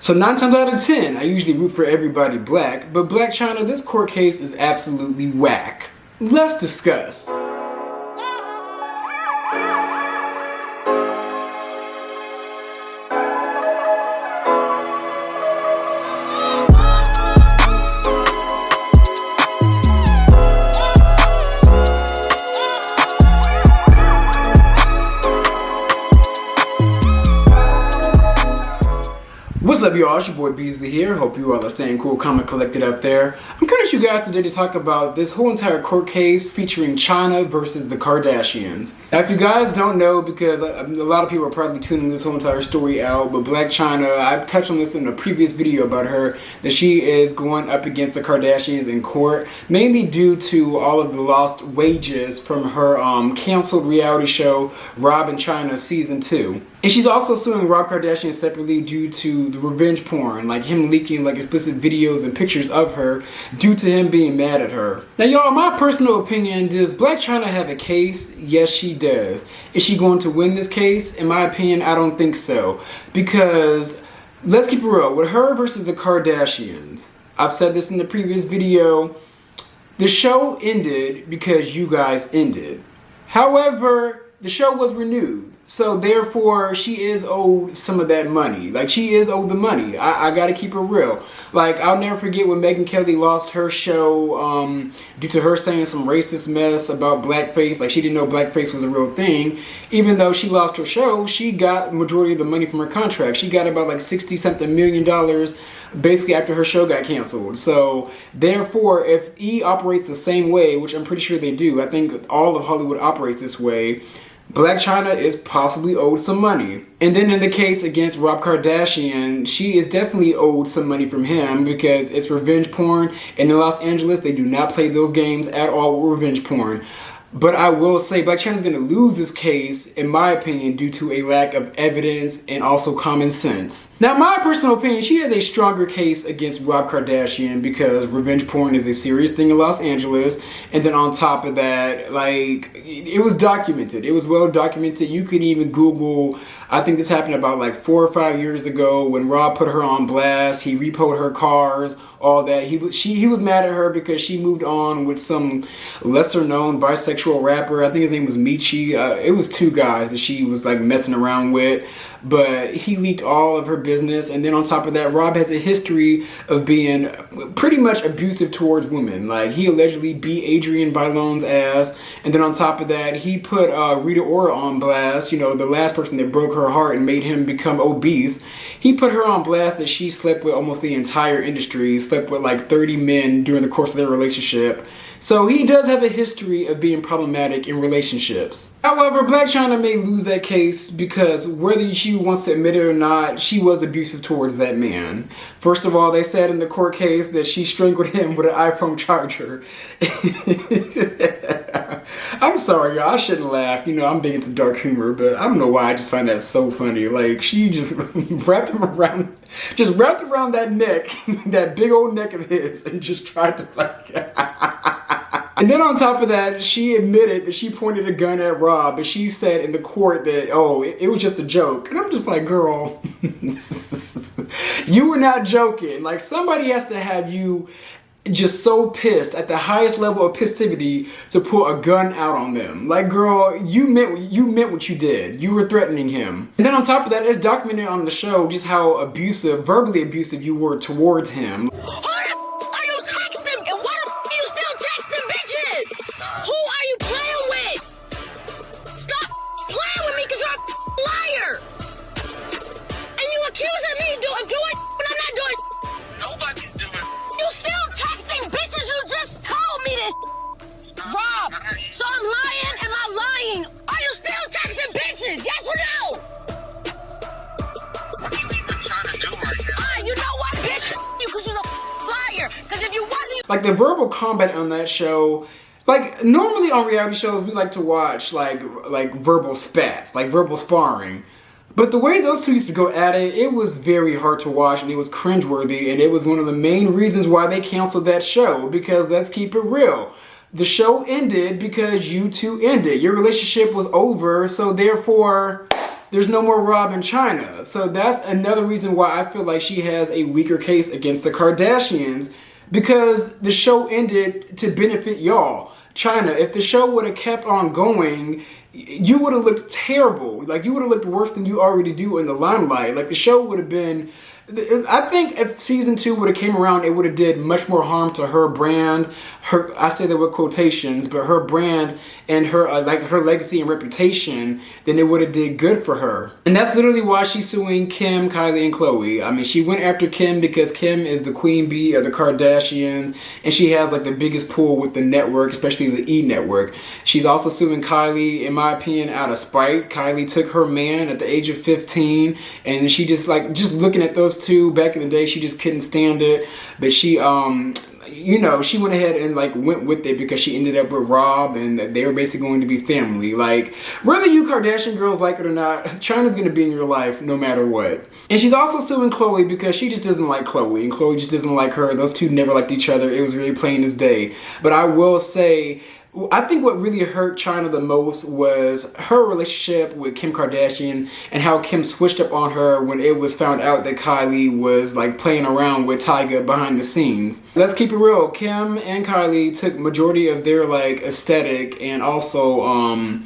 So 9 times out of 10, I usually root for everybody black, but Blac Chyna, this court case is absolutely whack. Let's discuss. What's up, y'all? It's your boy Beasley here. Hope you all are staying cool, calm, and collected out there. I'm coming to you guys today to talk about this whole entire court case featuring Chyna versus the Kardashians. Now, if you guys don't know, because a lot of people are probably tuning this whole entire story out, but Blac Chyna, I touched on this in a previous video about her, that she is going up against the Kardashians in court, mainly due to all of the lost wages from her canceled reality show, Rob and Chyna Season 2. And she's also suing Rob Kardashian separately due to the revenge porn, like him leaking like explicit videos and pictures of her due to him being mad at her. Now y'all, in my personal opinion, does Blac Chyna have a case? Yes, she does. Is she going to win this case? In my opinion, I don't think so. Because, let's keep it real, with her versus the Kardashians, I've said this in the previous video, the show ended because you guys ended. However, the show was renewed. So therefore, she is owed some of that money. Like, she is owed the money. I gotta keep it real. Like, I'll never forget when Megyn Kelly lost her show due to her saying some racist mess about blackface. Like, she didn't know blackface was a real thing. Even though she lost her show, she got the majority of the money from her contract. She got about like $60-something million basically after her show got canceled. So therefore, if E operates the same way, which I'm pretty sure they do, I think all of Hollywood operates this way, Blac Chyna is possibly owed some money. And then in the case against Rob Kardashian, she is definitely owed some money from him because it's revenge porn. And in Los Angeles, they do not play those games at all with revenge porn. But I will say Blac Chyna is going to lose this case, in my opinion, due to a lack of evidence and also common sense. Now, my personal opinion, she has a stronger case against Rob Kardashian because revenge porn is a serious thing in Los Angeles. And then on top of that, like, it was documented. It was well documented. You could even Google, I think this happened about like 4 or 5 years ago when Rob put her on blast. He repoed her cars, all that. He was mad at her because she moved on with some lesser known bisexual rapper. I think his name was Michi. It was 2 guys that she was like messing around with. But he leaked all of her business. And then on top of that, Rob has a history of being pretty much abusive towards women. Like, he allegedly beat Adrienne Bailon's ass. And then on top of that, he put Rita Ora on blast. You know, the last person that broke her heart and made him become obese. He put her on blast that she slept with almost the entire industry. Slept with like 30 men during the course of their relationship. So he does have a history of being problematic in relationships. However, Blac Chyna may lose that case because whether she wants to admit it or not, she was abusive towards that man. First of all, they said in the court case that she strangled him with an iPhone charger. I'm sorry, y'all. I shouldn't laugh. You know, I'm big into dark humor, but I don't know why I just find that so funny. Like, she just wrapped around that neck, that big old neck of his, and just tried to like. And then on top of that, she admitted that she pointed a gun at Rob, but she said in the court that, oh, it was just a joke. And I'm just like, girl, you were not joking. Like, somebody has to have you just so pissed at the highest level of pissivity to pull a gun out on them. Like, girl, you meant what you did. You were threatening him. And then on top of that, it's documented on the show just how abusive, verbally abusive you were towards him. So I'm lying? Am I lying? Are you still texting bitches? Yes or no? What do you think you're trying to do right now? You know what, bitch? You, because you're a liar. Because if you wasn't... Like, the verbal combat on that show, like, normally on reality shows, we like to watch, like verbal spats, like verbal sparring. But the way those two used to go at it, it was very hard to watch and it was cringeworthy. And it was one of the main reasons why they canceled that show. Because let's keep it real. The show ended because you two ended. Your relationship was over, so therefore, there's no more Rob and Chyna. So that's another reason why I feel like she has a weaker case against the Kardashians, because the show ended to benefit y'all. Chyna, if the show would have kept on going, you would have looked terrible. Like, you would have looked worse than you already do in the limelight. Like, the show would have been... I think if season 2 would have came around, it would have did much more harm to her brand. I say that with quotations, but her brand and her her legacy and reputation, than it would have did good for her. And that's literally why she's suing Kim, Kylie, and Khloe. I mean, she went after Kim because Kim is the queen bee of the Kardashians, and she has like the biggest pull with the network, especially the E network. She's also suing Kylie, in my opinion, out of spite. Kylie took her man at the age of 15, and she just looking at those two back in the day, she just couldn't stand it. But she she went ahead and went with it because she ended up with Rob, and they were basically going to be family. Like, whether you Kardashian girls like it or not, Chyna's gonna be in your life no matter what. And she's also suing Khloe because she just doesn't like Khloe, and Khloe just doesn't like her. Those two never liked each other. It was really plain as day. But I will say, I think what really hurt Chyna the most was her relationship with Kim Kardashian, and how Kim switched up on her when it was found out that Kylie was playing around with Tyga behind the scenes. Let's keep it real. Kim and Kylie took majority of their aesthetic and also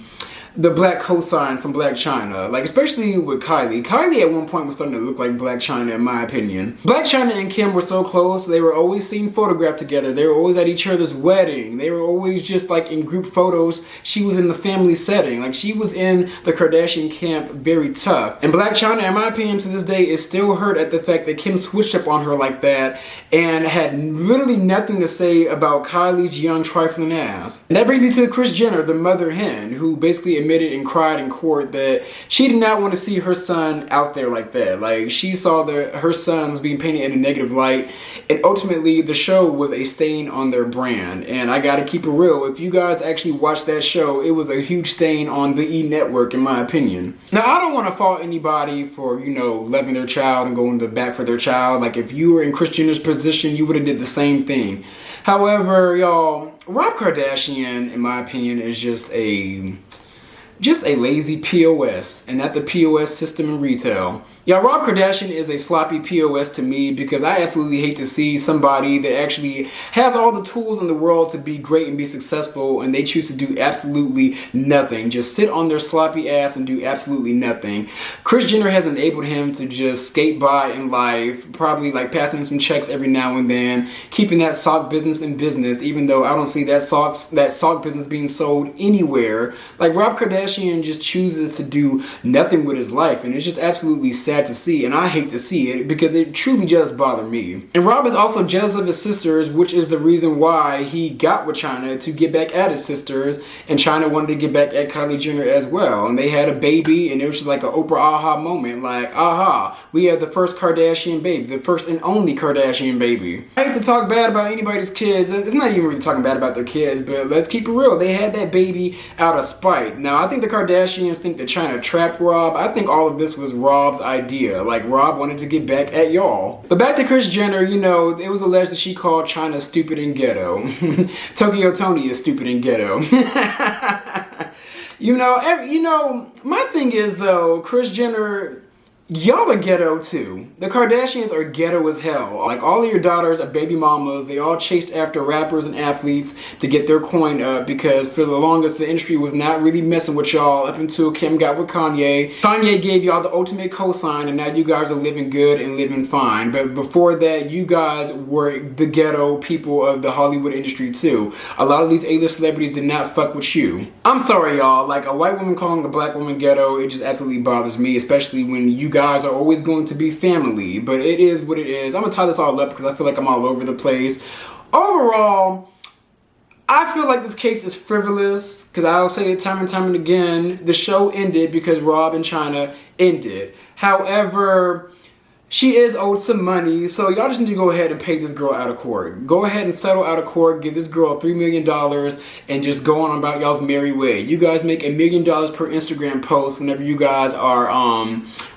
the black cosign from Blac Chyna, especially with Kylie. Kylie at one point was starting to look like Blac Chyna, in my opinion. Blac Chyna and Kim were so close. They were always seen photographed together. They were always at each other's wedding. They were always just in group photos. She was in the family setting. She was in the Kardashian camp very tough. And Blac Chyna, in my opinion, to this day, is still hurt at the fact that Kim switched up on her like that and had literally nothing to say about Kylie's young trifling ass. And that brings me to Kris Jenner, the mother hen, who basically admitted and cried in court that she did not want to see her son out there like that. She saw that her son was being painted in a negative light, and ultimately the show was a stain on their brand. And I gotta keep it real, if you guys actually watched that show, it was a huge stain on the E network, in my opinion. Now, I don't want to fault anybody for loving their child and going to bat for their child. If you were in Kris Jenner's position, you would have did the same thing. However, y'all, Rob Kardashian, in my opinion, is just a lazy POS, and not the POS system in retail. Yeah, Rob Kardashian is a sloppy POS to me, because I absolutely hate to see somebody that actually has all the tools in the world to be great and be successful, and they choose to do absolutely nothing. Just sit on their sloppy ass and do absolutely nothing. Kris Jenner has enabled him to just skate by in life, probably passing him some checks every now and then, keeping that sock business in business, even though I don't see that sock business being sold anywhere. Rob Kardashian just chooses to do nothing with his life, and it's just absolutely sad to see, and I hate to see it because it truly just bothered me. And Rob is also jealous of his sisters, which is the reason why he got with Chyna, to get back at his sisters, and Chyna wanted to get back at Kylie Jenner as well. And they had a baby, and it was just an Oprah aha moment, aha, we have the first Kardashian baby, the first and only Kardashian baby. I hate to talk bad about anybody's kids. It's not even really talking bad about their kids, but let's keep it real. They had that baby out of spite. Now, I think the Kardashians think that Chyna trapped Rob. I think all of this was Rob's idea. Rob wanted to get back at y'all. But back to Kris Jenner, it was alleged that she called Chyna stupid and ghetto. Tokyo Tony is stupid and ghetto. My thing is, though, Kris Jenner, y'all are ghetto too. The Kardashians are ghetto as hell. All of your daughters are baby mamas. They all chased after rappers and athletes to get their coin up, because for the longest the industry was not really messing with y'all up until Kim got with Kanye. Kanye gave y'all the ultimate cosign, and now you guys are living good and living fine. But before that, you guys were the ghetto people of the Hollywood industry too. A lot of these A-list celebrities did not fuck with you. I'm sorry, y'all. A white woman calling a black woman ghetto, it just absolutely bothers me, especially when you guys are always going to be family. But it is what it is. I'm gonna tie this all up because I feel like I'm all over the place. Overall, I feel like this case is frivolous, because I'll say it time and time and again, the show ended because Rob and Chyna ended. However, she is owed some money, so y'all just need to go ahead and pay this girl out of court. Go ahead and settle out of court, give this girl $3 million, and just go on about y'all's merry way. You guys make $1 million per Instagram post whenever you guys are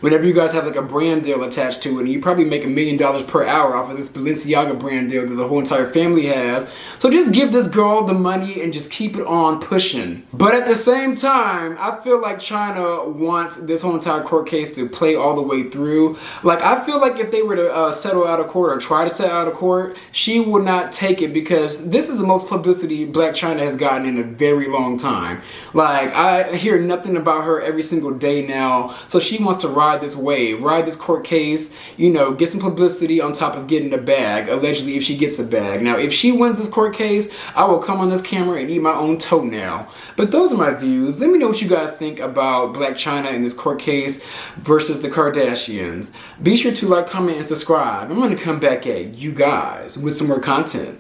whenever you guys have like a brand deal attached to it, and you probably make $1 million per hour off of this Balenciaga brand deal that the whole entire family has. So just give this girl the money and just keep it on pushing. But at the same time, I feel like Chyna wants this whole entire court case to play all the way through. Like, I feel like if they were to settle out of court or try to settle out of court, she would not take it, because this is the most publicity Blac Chyna has gotten in a very long time. Like, I hear nothing about her every single day now, so she wants to ride this wave, ride this court case, you know, get some publicity on top of getting a bag, allegedly, if she gets a bag. Now, if she wins this court case, I will come on this camera and eat my own toenail. But those are my views. Let me know what you guys think about Blac Chyna in this court case versus the Kardashians. Be sure to like, comment, and subscribe. I'm going to come back at you guys with some more content.